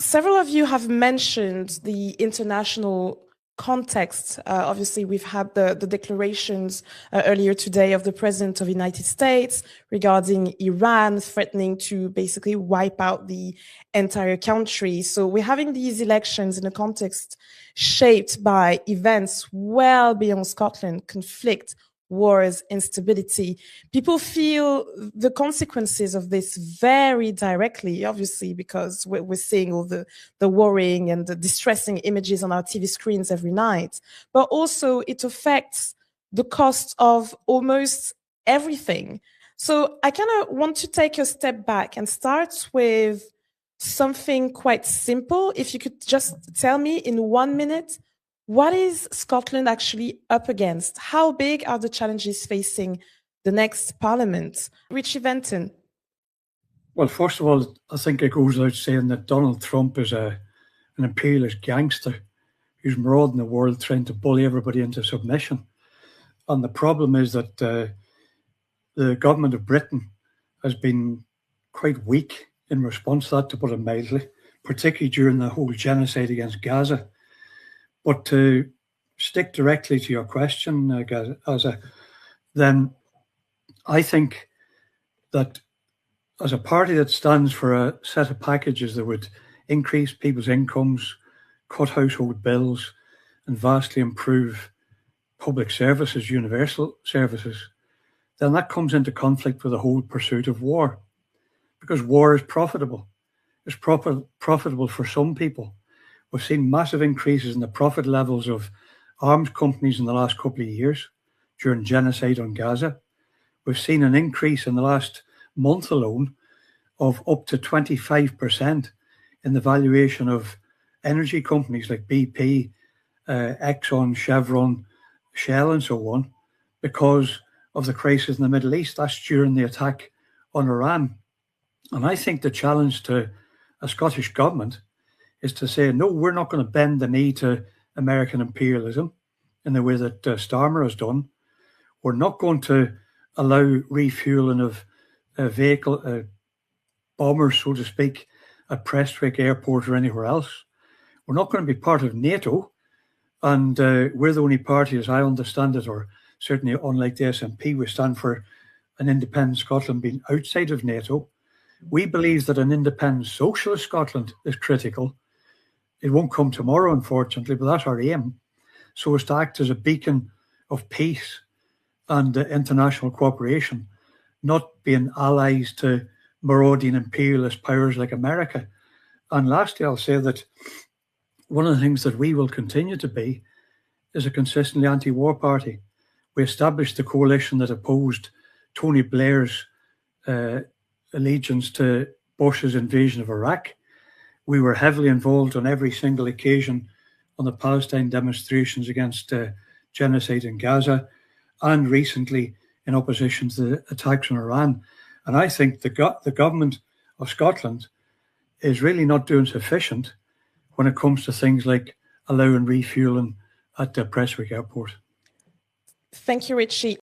Several of you have mentioned the international context. Obviously, we've had the declarations earlier today of the President of the United States regarding Iran threatening to basically wipe out the entire country. So we're having these elections in a context shaped by events well beyond Scotland, conflict, wars, instability. People feel the consequences of this very directly, obviously, because we're seeing all the worrying and the distressing images on our TV screens every night. But also it affects the cost of almost everything. So I kind of want to take a step back and start with something quite simple. If you could just tell me in 1 minute, what is Scotland actually up against? How big are the challenges facing the next parliament? Richie Venton. Well, first of all, I think it goes without saying that Donald Trump is an imperialist gangster who's marauding the world trying to bully everybody into submission. And the problem is that the government of Britain has been quite weak in response to that, to put it mildly, particularly during the whole genocide against Gaza. But to stick directly to your question, Gaza, then I think that as a party that stands for a set of packages that would increase people's incomes, cut household bills, and vastly improve public services, universal services, then that comes into conflict with the whole pursuit of war. Because war is profitable. It's profitable for some people. We've seen massive increases in the profit levels of arms companies in the last couple of years during genocide on Gaza. We've seen an increase in the last month alone of up to 25% in the valuation of energy companies like BP, Exxon, Chevron, Shell, and so on, because of the crisis in the Middle East. That's during the attack on Iran. And I think the challenge to a Scottish government is to say, no, we're not going to bend the knee to American imperialism in the way that Starmer has done. We're not going to allow refueling of bombers, so to speak, at Prestwick Airport or anywhere else. We're not going to be part of NATO. And we're the only party, as I understand it, or certainly unlike the SNP, we stand for an independent Scotland being outside of NATO. We believe that an independent socialist Scotland is critical. It won't come tomorrow, unfortunately, but that's our aim. So as to act as a beacon of peace and international cooperation, not being allies to marauding imperialist powers like America. And lastly, I'll say that one of the things that we will continue to be is a consistently anti-war party. We established the coalition that opposed Tony Blair's allegiance to Bush's invasion of Iraq. We were heavily involved on every single occasion on the Palestine demonstrations against genocide in Gaza, and recently in opposition to the attacks on Iran. And I think the government of Scotland is really not doing sufficient when it comes to things like allowing refueling at the Prestwick Airport. Thank you, Richie.